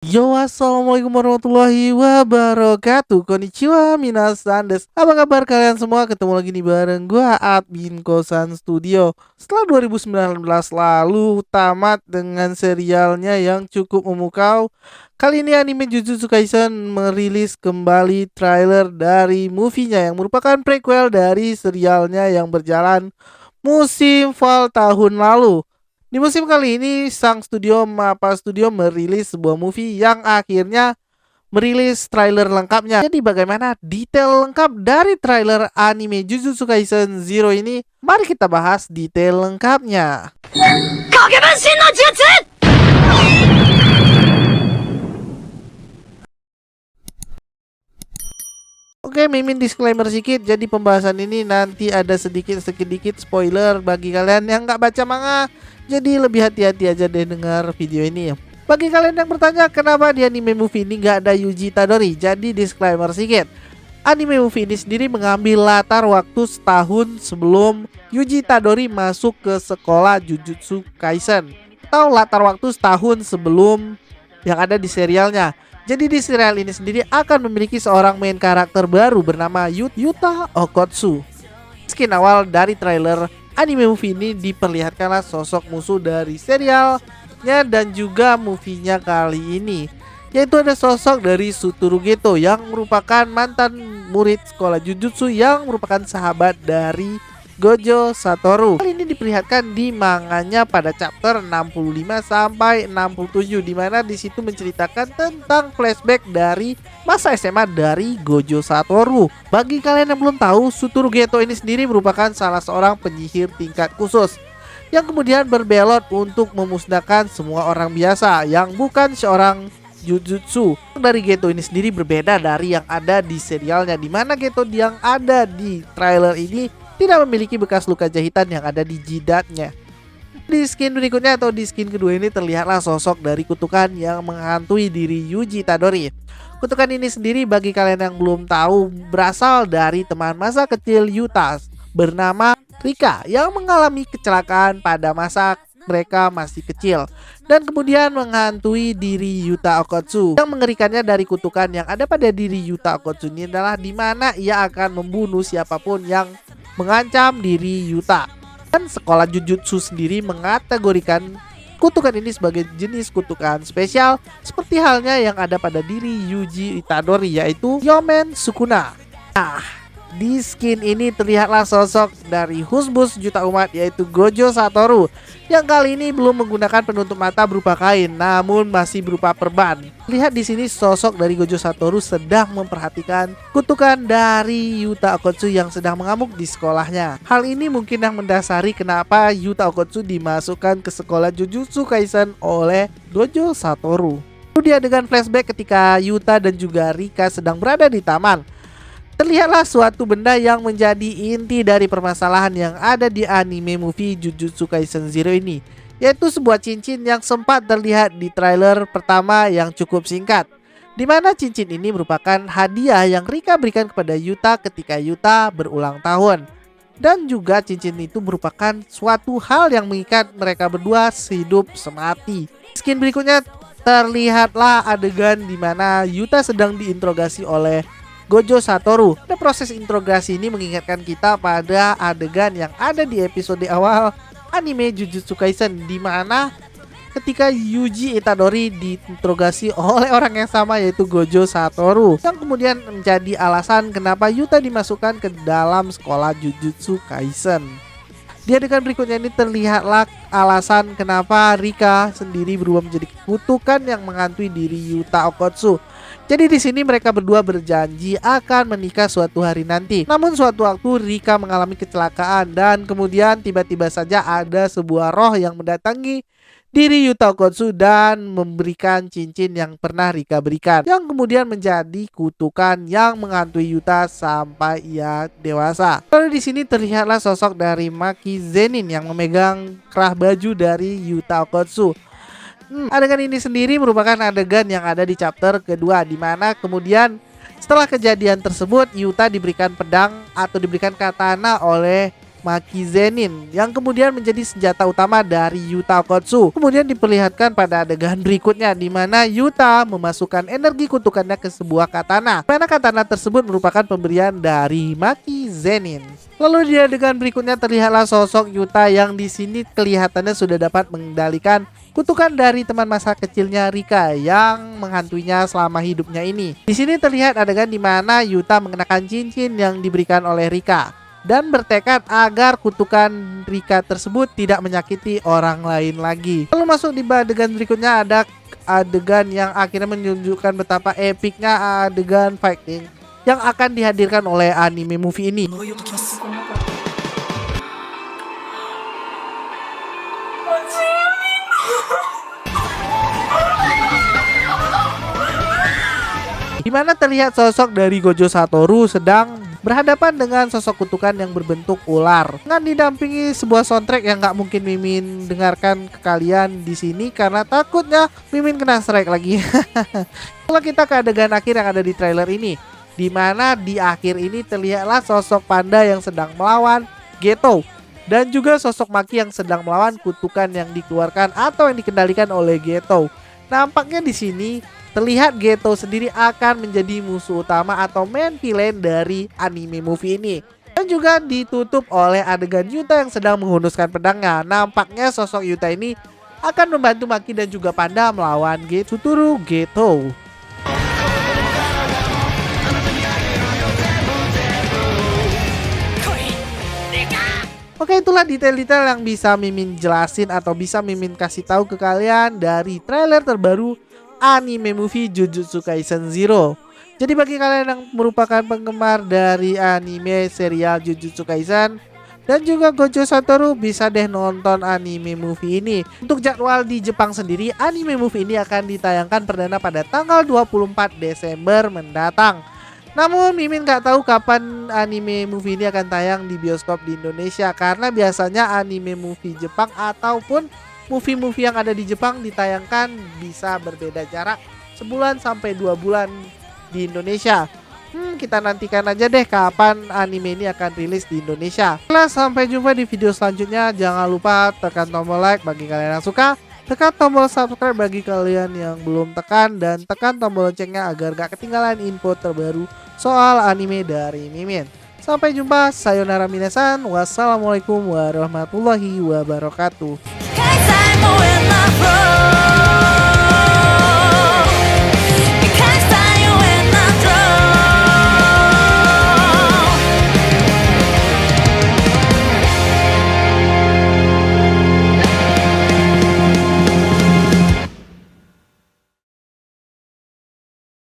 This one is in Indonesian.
Yo, assalamualaikum warahmatullahi wabarakatuh. Konnichiwa, minasan des. Apa kabar kalian semua? Ketemu lagi nih bareng gua admin Kosan Studio. Setelah 2019 lalu tamat dengan serialnya yang cukup memukau, kali ini anime Jujutsu Kaisen merilis kembali trailer dari movie-nya yang merupakan prequel dari serialnya yang berjalan musim fall tahun lalu. Di musim kali ini, sang studio Mappa Studio merilis sebuah movie yang akhirnya merilis trailer lengkapnya. Jadi bagaimana detail lengkap dari trailer anime Jujutsu Kaisen Zero ini? Mari kita bahas detail lengkapnya. Oke, mimin disclaimer sedikit. Jadi pembahasan ini nanti ada sedikit spoiler bagi kalian yang nggak baca manga. Jadi lebih hati-hati aja deh dengar video ini ya. Bagi kalian yang bertanya kenapa di anime movie ini nggak ada Yuji Itadori, jadi disclaimer sedikit. Anime movie ini sendiri mengambil latar waktu setahun sebelum Yuji Itadori masuk ke sekolah Jujutsu Kaisen, atau latar waktu setahun sebelum yang ada di serialnya. Jadi di serial ini sendiri akan memiliki seorang main karakter baru bernama Yuta Okkotsu. Skin awal dari trailer anime movie ini diperlihatkanlah sosok musuh dari serialnya dan juga movie-nya kali ini, yaitu ada sosok dari Satoru Geto yang merupakan mantan murid sekolah Jujutsu yang merupakan sahabat dari Gojo Satoru. Hal ini diperlihatkan di manganya pada chapter 65 sampai 67, di mana di situ menceritakan tentang flashback dari masa SMA dari Gojo Satoru. Bagi kalian yang belum tahu, Satoru Geto ini sendiri merupakan salah seorang penyihir tingkat khusus yang kemudian berbelot untuk memusnahkan semua orang biasa yang bukan seorang Jujutsu. Dari Geto ini sendiri berbeda dari yang ada di serialnya, di mana Geto yang ada di trailer ini tidak memiliki bekas luka jahitan yang ada di jidatnya. Di skin berikutnya atau di skin kedua ini terlihatlah sosok dari kutukan yang menghantui diri Yuji Itadori. Kutukan ini sendiri bagi kalian yang belum tahu berasal dari teman masa kecil Yuta bernama Rika yang mengalami kecelakaan pada masa mereka masih kecil dan kemudian menghantui diri Yuta Okkotsu. Yang mengerikannya dari kutukan yang ada pada diri Yuta Okkotsu ini adalah di mana ia akan membunuh siapapun yang mengancam diri Yuta. Dan sekolah Jujutsu sendiri mengategorikan kutukan ini sebagai jenis kutukan spesial seperti halnya yang ada pada diri Yuji Itadori, yaitu Yomen Sukuna. Nah, di skin ini terlihatlah sosok dari Husbus juta umat, yaitu Gojo Satoru, yang kali ini belum menggunakan penutup mata berupa kain, namun masih berupa perban. Lihat di sini sosok dari Gojo Satoru sedang memperhatikan kutukan dari Yuta Okkotsu yang sedang mengamuk di sekolahnya. Hal ini mungkin yang mendasari kenapa Yuta Okkotsu dimasukkan ke sekolah Jujutsu Kaisen oleh Gojo Satoru. Di adegan flashback ketika Yuta dan juga Rika sedang berada di taman, terlihatlah suatu benda yang menjadi inti dari permasalahan yang ada di anime movie Jujutsu Kaisen Zero ini, yaitu sebuah cincin yang sempat terlihat di trailer pertama yang cukup singkat, di mana cincin ini merupakan hadiah yang Rika berikan kepada Yuta ketika Yuta berulang tahun. Dan juga cincin itu merupakan suatu hal yang mengikat mereka berdua sehidup semati. Skin berikutnya terlihatlah adegan di mana Yuta sedang diinterogasi oleh Gojo Satoru. Pada proses interogasi ini mengingatkan kita pada adegan yang ada di episode awal anime Jujutsu Kaisen, di mana ketika Yuji Itadori diinterogasi oleh orang yang sama, yaitu Gojo Satoru, yang kemudian menjadi alasan kenapa Yuta dimasukkan ke dalam sekolah Jujutsu Kaisen. Di adegan berikutnya ini terlihatlah alasan kenapa Rika sendiri berubah menjadi kutukan yang menghantui diri Yuta Okkotsu. Jadi di sini mereka berdua berjanji akan menikah suatu hari nanti. Namun suatu waktu Rika mengalami kecelakaan dan kemudian tiba-tiba saja ada sebuah roh yang mendatangi diri Yuta Okkotsu dan memberikan cincin yang pernah Rika berikan, yang kemudian menjadi kutukan yang menghantui Yuta sampai ia dewasa. Lalu di sini terlihatlah sosok dari Maki Zenin yang memegang kerah baju dari Yuta Okkotsu. Adegan ini sendiri merupakan adegan yang ada di chapter kedua, di mana kemudian setelah kejadian tersebut Yuta diberikan pedang atau diberikan katana oleh Maki Zenin yang kemudian menjadi senjata utama dari Yuta Okkotsu. Kemudian diperlihatkan pada adegan berikutnya di mana Yuta memasukkan energi kutukannya ke sebuah katana. Mana katana tersebut merupakan pemberian dari Maki Zenin. Lalu di adegan berikutnya terlihatlah sosok Yuta yang di sini kelihatannya sudah dapat mengendalikan kutukan dari teman masa kecilnya Rika yang menghantuinya selama hidupnya ini. Di sini terlihat adegan di mana Yuta mengenakan cincin yang diberikan oleh Rika dan bertekad agar kutukan Rika tersebut tidak menyakiti orang lain lagi. Lalu masuk di adegan berikutnya ada adegan yang akhirnya menunjukkan betapa epicnya adegan fighting yang akan dihadirkan oleh anime movie ini. Di mana terlihat sosok dari Gojo Satoru sedang berhadapan dengan sosok kutukan yang berbentuk ular. Dengan didampingi sebuah soundtrack yang nggak mungkin Mimin dengarkan ke kalian di sini karena takutnya Mimin kena strike lagi. Kalau kita ke adegan akhir yang ada di trailer ini, di mana di akhir ini terlihatlah sosok panda yang sedang melawan Geto dan juga sosok Maki yang sedang melawan kutukan yang dikeluarkan atau yang dikendalikan oleh Geto. Nampaknya di sini terlihat Geto sendiri akan menjadi musuh utama atau main villain dari anime movie ini. Dan juga ditutup oleh adegan Yuta yang sedang menghunuskan pedangnya. Nampaknya sosok Yuta ini akan membantu Maki dan juga Panda melawan Getsuturu Geto. Oke, itulah detail-detail yang bisa Mimin jelasin atau bisa Mimin kasih tahu ke kalian dari trailer terbaru anime movie Jujutsu Kaisen Zero. Jadi bagi kalian yang merupakan penggemar dari anime serial Jujutsu Kaisen dan juga Gojo Satoru, bisa deh nonton anime movie ini. Untuk jadwal di Jepang sendiri, anime movie ini akan ditayangkan perdana pada tanggal 24 Desember mendatang. Namun Mimin gak tahu kapan anime movie ini akan tayang di bioskop di Indonesia, karena biasanya anime movie Jepang ataupun movie-movie yang ada di Jepang ditayangkan bisa berbeda jarak sebulan sampai 2 bulan di Indonesia. Kita nantikan aja deh kapan anime ini akan rilis di Indonesia. Sampai jumpa di video selanjutnya. Jangan lupa tekan tombol like bagi kalian yang suka, tekan tombol subscribe bagi kalian yang belum tekan, dan tekan tombol loncengnya agar gak ketinggalan info terbaru soal anime dari Mimin. Sampai jumpa, sayonara minasan, wassalamualaikum warahmatullahi wabarakatuh.